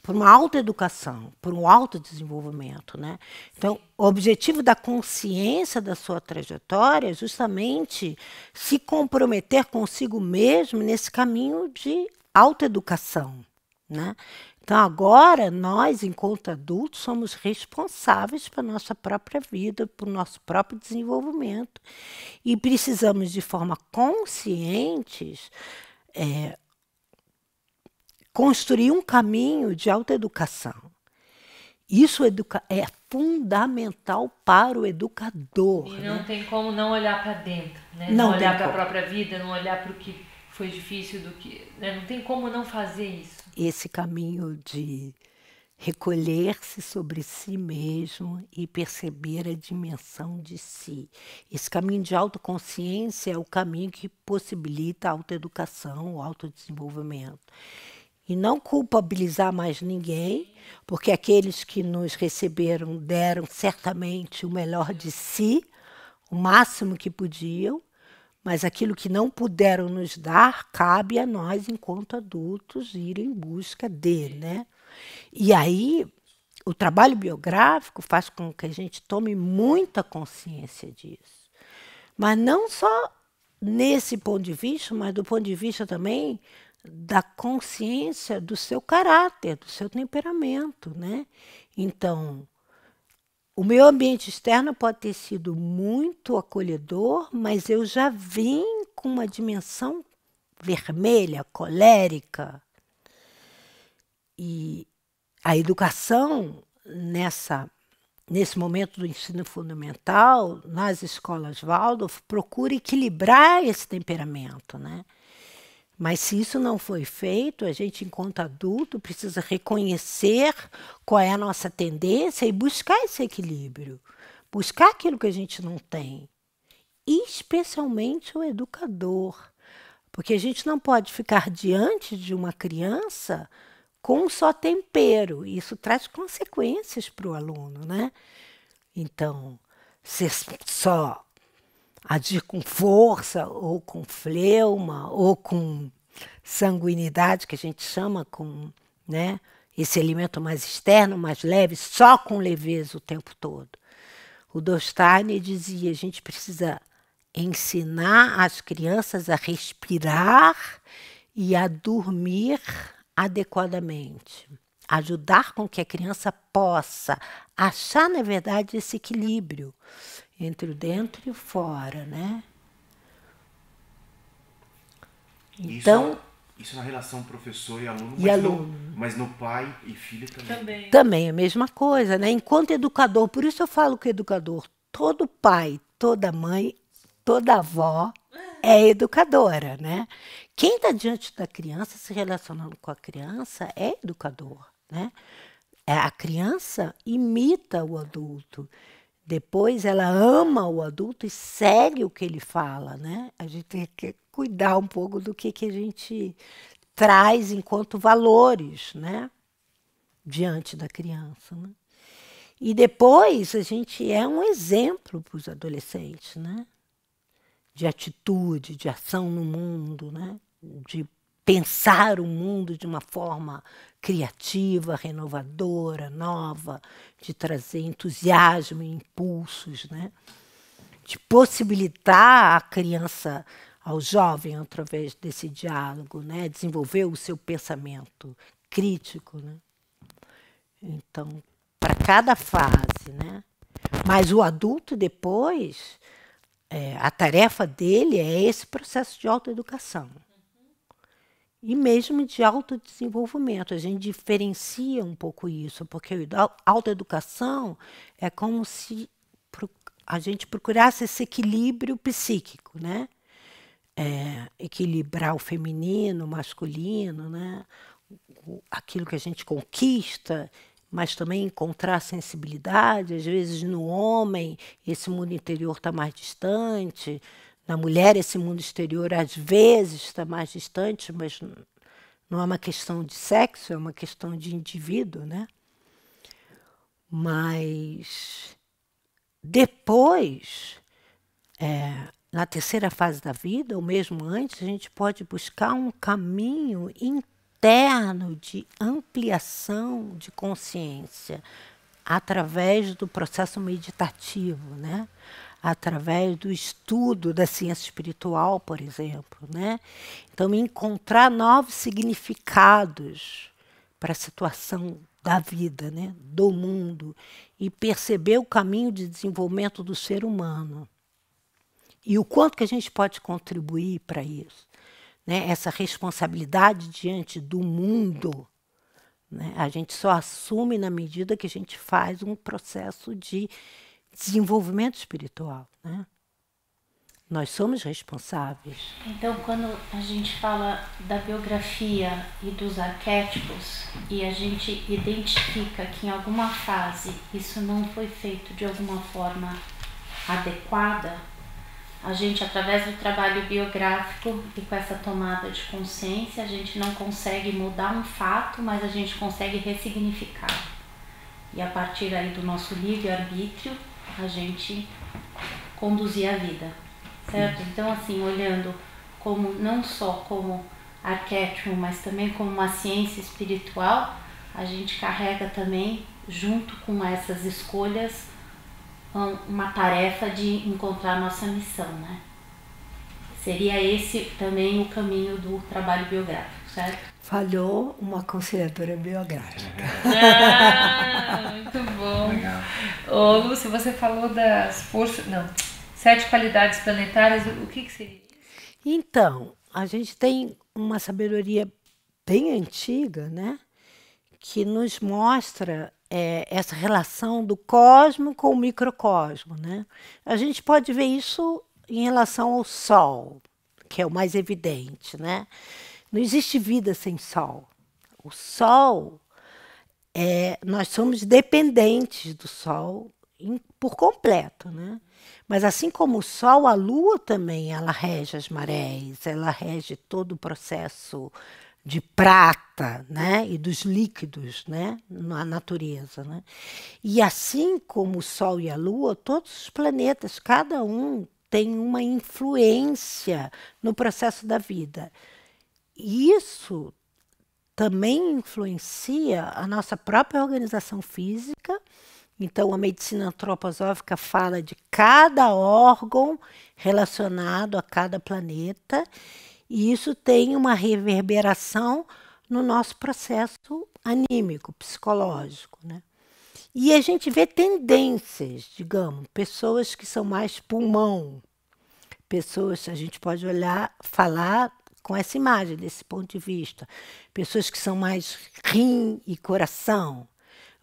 uma autoeducação, por um autodesenvolvimento, né? Então, o objetivo da consciência da sua trajetória é justamente se comprometer consigo mesmo nesse caminho de autoeducação, né? Então, agora, nós, enquanto adultos, somos responsáveis pela nossa própria vida, pelo nosso próprio desenvolvimento e precisamos, de forma consciente, construir um caminho de autoeducação. Isso é fundamental para o educador. E não tem como não olhar para dentro, né? Não olhar tem para a como. própria vida, não olhar para o que foi difícil do que, né? Não tem como não fazer isso. Esse caminho de recolher-se sobre si mesmo e perceber a dimensão de si. Esse caminho de autoconsciência é o caminho que possibilita a autoeducação, o autodesenvolvimento. E não culpabilizar mais ninguém, porque aqueles que nos receberam deram certamente o melhor de si, o máximo que podiam, mas aquilo que não puderam nos dar, cabe a nós, enquanto adultos, ir em busca dele, né? E aí, o trabalho biográfico faz com que a gente tome muita consciência disso. Mas não só nesse ponto de vista, mas do ponto de vista também da consciência do seu caráter, do seu temperamento, né? Então, o meu ambiente externo pode ter sido muito acolhedor, mas eu já vim com uma dimensão vermelha, colérica. E a educação nesse momento do ensino fundamental, nas escolas Waldorf, procura equilibrar esse temperamento, né? Mas se isso não foi feito, a gente, enquanto adulto, precisa reconhecer qual é a nossa tendência e buscar esse equilíbrio. Buscar aquilo que a gente não tem. E especialmente o educador. Porque a gente não pode ficar diante de uma criança com um só tempero. Isso traz consequências para o aluno, né? Então, ser só agir com força, ou com fleuma, ou com sanguinidade, que a gente chama, com, né, esse elemento mais externo, mais leve, só com leveza o tempo todo. O Steiner dizia, a gente precisa ensinar as crianças a respirar e a dormir adequadamente. Ajudar com que a criança possa achar, na verdade, esse equilíbrio entre o dentro e o fora, né? Então, isso na relação professor e aluno, mas no pai e filho também. Também a mesma coisa, né? Enquanto educador, por isso eu falo que educador, todo pai, toda mãe, toda avó é educadora, né? Quem está diante da criança, se relacionando com a criança, é educador, né? A criança imita o adulto. Depois ela ama o adulto e segue o que ele fala, né? A gente tem que cuidar um pouco do que a gente traz enquanto valores, né? Diante da criança, né? E depois a gente é um exemplo para os adolescentes, né? De atitude, de ação no mundo, né? De pensar o mundo de uma forma criativa, renovadora, nova, de trazer entusiasmo e impulsos, né? De possibilitar a criança, ao jovem, através desse diálogo, né? Desenvolver o seu pensamento crítico, né? Então, para cada fase, né? Mas o adulto depois, a tarefa dele é esse processo de autoeducação. E mesmo de autodesenvolvimento. A gente diferencia um pouco isso, porque a autoeducação é como se a gente procurasse esse equilíbrio psíquico, né? Equilibrar o feminino, o masculino, né? Aquilo que a gente conquista, mas também encontrar sensibilidade. Às vezes no homem esse mundo interior está mais distante, na mulher esse mundo exterior às vezes está mais distante, mas não é uma questão de sexo, é uma questão de indivíduo, né? Mas depois, na terceira fase da vida, ou mesmo antes, a gente pode buscar um caminho interno de ampliação de consciência através do processo meditativo, né? Através do estudo da ciência espiritual, por exemplo, né? Então, encontrar novos significados para a situação da vida, né? Do mundo, e perceber o caminho de desenvolvimento do ser humano. E o quanto que a gente pode contribuir para isso, né? Essa responsabilidade diante do mundo, né? A gente só assume na medida que a gente faz um processo de desenvolvimento espiritual, né? Nós somos responsáveis. Então, quando a gente fala da biografia e dos arquétipos e a gente identifica que em alguma fase isso não foi feito de alguma forma adequada, a gente, através do trabalho biográfico e com essa tomada de consciência, a gente não consegue mudar um fato, mas a gente consegue ressignificar. E a partir aí do nosso livre-arbítrio, a gente conduzir a vida. Certo? Então, assim, olhando como não só como arquétipo, mas também como uma ciência espiritual, a gente carrega também, junto com essas escolhas, uma tarefa de encontrar nossa missão, né? Seria esse também o caminho do trabalho biográfico, certo? Falhou uma aconselhadora biográfica. Muito bom. Legal. Ô, Lúcia, você falou das forças... Não, 7 qualidades planetárias, o que seria isso? Então, a gente tem uma sabedoria bem antiga, né? Que nos mostra essa relação do cosmo com o microcosmo, né? A gente pode ver isso em relação ao Sol, que é o mais evidente, né? Não existe vida sem Sol. O Sol, nós somos dependentes do Sol por completo, né? Mas assim como o Sol, a Lua também, ela rege as marés, ela rege todo o processo de prata, né? E dos líquidos, né? Na natureza, né? E assim como o Sol e a Lua, todos os planetas, cada um tem uma influência no processo da vida. E isso também influencia a nossa própria organização física. Então, a medicina antroposófica fala de cada órgão relacionado a cada planeta, e isso tem uma reverberação no nosso processo anímico, psicológico, né? E a gente vê tendências, digamos, pessoas que são mais pulmão, pessoas, a gente pode olhar, falar com essa imagem, desse ponto de vista, pessoas que são mais rim e coração.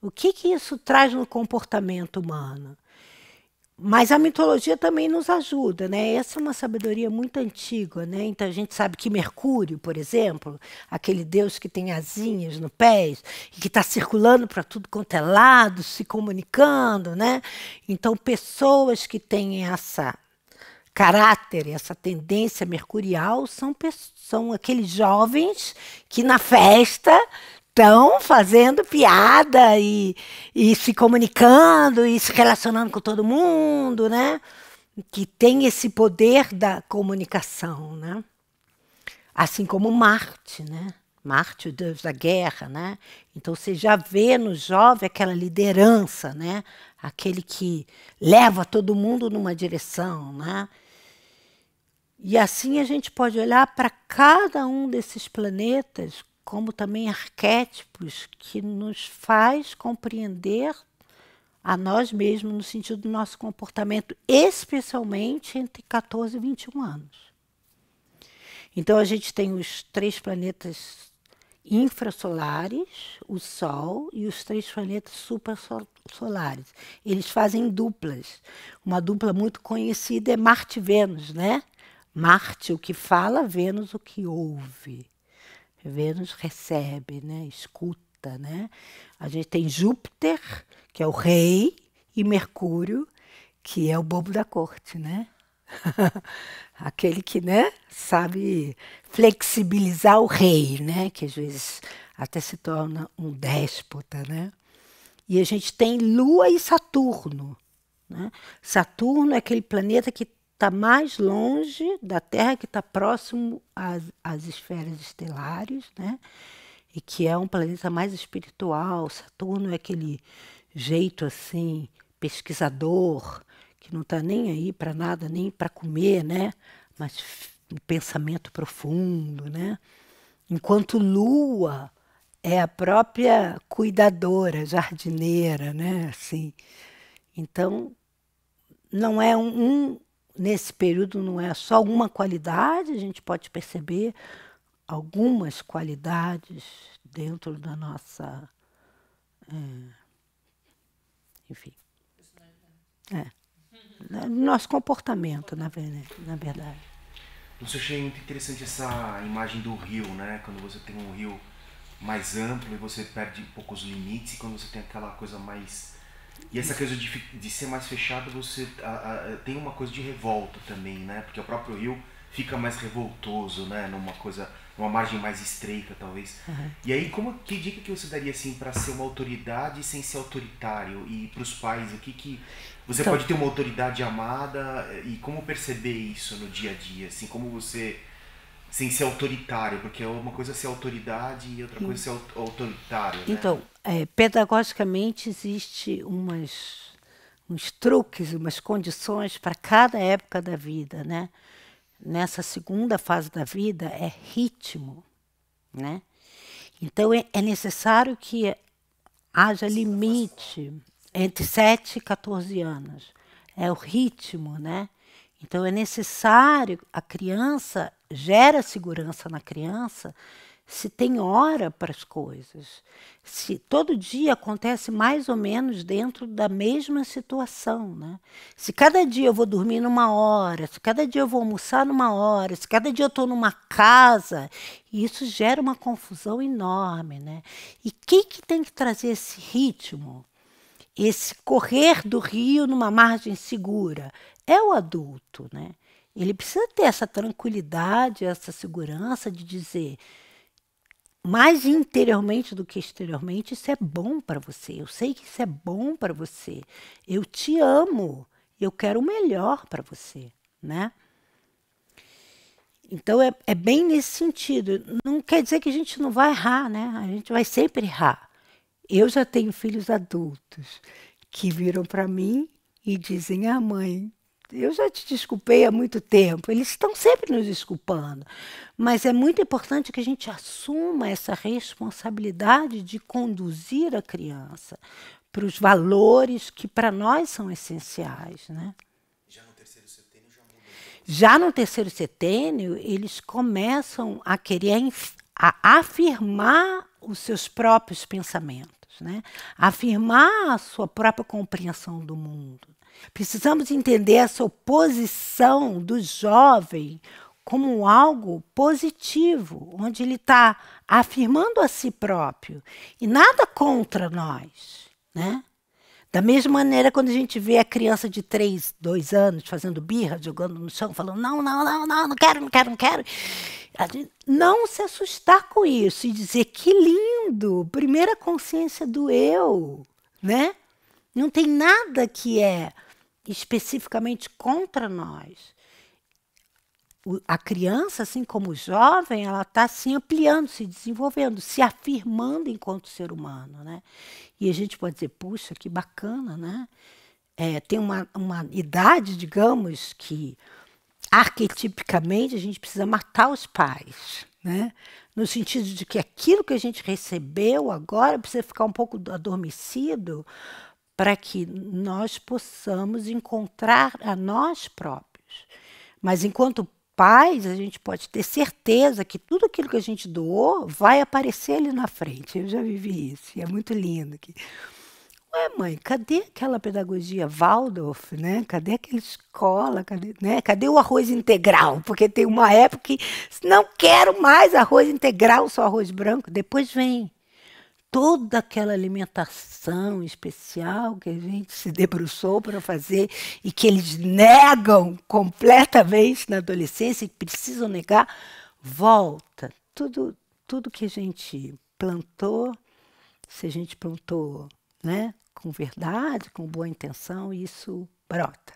O que isso traz no comportamento humano? Mas a mitologia também nos ajuda, né? Essa é uma sabedoria muito antiga, né? Então a gente sabe que Mercúrio, por exemplo, aquele deus que tem asinhas no pés e que está circulando para tudo quanto é lado, se comunicando, né? Então pessoas que têm essa caráter, essa tendência mercurial são aqueles jovens que na festa estão fazendo piada e se comunicando e se relacionando com todo mundo, né? Que tem esse poder da comunicação, né? Assim como Marte, né? Marte, o deus da guerra, né? Então você já vê no jovem aquela liderança, né? Aquele que leva todo mundo numa direção, né? E assim a gente pode olhar para cada um desses planetas como também arquétipos que nos faz compreender a nós mesmos no sentido do nosso comportamento, especialmente entre 14 e 21 anos. Então a gente tem os 3 planetas infrasolares, o Sol, e os 3 planetas suprassolares. Eles fazem duplas. Uma dupla muito conhecida é Marte e Vênus, né? Marte o que fala, Vênus o que ouve. Vênus recebe, né? Escuta, né? A gente tem Júpiter, que é o rei, e Mercúrio, que é o bobo da corte, né? Aquele que, né, sabe flexibilizar o rei, né? Que às vezes até se torna um déspota, né? E a gente tem Lua e Saturno, né? Saturno é aquele planeta que está mais longe da Terra, que está próximo às esferas estelares, né? E que é um planeta mais espiritual. Saturno é aquele jeito assim, pesquisador, que não está nem aí para nada, nem para comer, né? Mas um pensamento profundo, né? Enquanto Lua é a própria cuidadora, jardineira, né? Assim. Então, não é nesse período não é só uma qualidade, a gente pode perceber algumas qualidades dentro da nossa, enfim. no nosso comportamento, na verdade. Nossa, eu achei muito interessante essa imagem do rio, né? Quando você tem um rio mais amplo e você perde um pouco os limites, e quando você tem aquela coisa mais... E essa coisa de ser mais fechado, você tem uma coisa de revolta também, né? Porque o próprio rio fica mais revoltoso, né? Numa margem mais estreita, talvez. Uhum. E aí, que dica que você daria assim para ser uma autoridade sem ser autoritário? E para os pais, o que você pode ter uma autoridade amada e como perceber isso no dia a dia? Assim, como você, sem ser autoritário, porque uma coisa é ser autoridade e outra coisa é ser autoritário, né? Então, pedagogicamente existe uns truques, umas condições para cada época da vida, né? Nessa segunda fase da vida é ritmo, né? Então é necessário que haja limite entre 7 e 14 anos. É o ritmo, né? Então é necessário, a criança gera segurança na criança se tem hora para as coisas. Se todo dia acontece mais ou menos dentro da mesma situação, né? Se cada dia eu vou dormir numa hora, se cada dia eu vou almoçar numa hora, se cada dia eu estou numa casa, isso gera uma confusão enorme, né? E quem que tem que trazer esse ritmo? Esse correr do rio numa margem segura? É o adulto, né? Ele precisa ter essa tranquilidade, essa segurança de dizer... mais interiormente do que exteriormente, isso é bom para você. Eu sei que isso é bom para você. Eu te amo. Eu quero o melhor para você, né? Então, é bem nesse sentido. Não quer dizer que a gente não vai errar, né? A gente vai sempre errar. Eu já tenho filhos adultos que viram para mim e dizem, mãe, eu já te desculpei há muito tempo. Eles estão sempre nos desculpando. Mas é muito importante que a gente assuma essa responsabilidade de conduzir a criança para os valores que para nós são essenciais, né? Já no terceiro setênio já muda. Já no terceiro setênio, eles começam a querer a afirmar os seus próprios pensamentos, né? Afirmar a sua própria compreensão do mundo. Precisamos entender essa oposição do jovem como algo positivo, onde ele está afirmando a si próprio e nada contra nós, né? Da mesma maneira, quando a gente vê a criança de 3, 2 anos fazendo birra, jogando no chão, falando não quero. A gente não se assustar com isso e dizer que lindo, primeira consciência do eu, né? Não tem nada que é especificamente contra nós. A criança, assim como o jovem, ela está se ampliando, se desenvolvendo, se afirmando enquanto ser humano, né? E a gente pode dizer, puxa, que bacana, né? Tem uma idade, digamos, que arquetipicamente a gente precisa matar os pais, né? No sentido de que aquilo que a gente recebeu agora precisa ficar um pouco adormecido para que nós possamos encontrar a nós próprios. Mas enquanto pais, a gente pode ter certeza que tudo aquilo que a gente doou vai aparecer ali na frente. Eu já vivi isso, e é muito lindo. Ué, mãe, cadê aquela pedagogia Waldorf, né? Cadê aquela escola? Cadê o arroz integral? Porque tem uma época que não quero mais arroz integral, só arroz branco. Depois vem toda aquela alimentação especial que a gente se debruçou para fazer e que eles negam completamente na adolescência e precisam negar, volta. Tudo que a gente plantou, se a gente plantou, né, com verdade, com boa intenção, isso brota.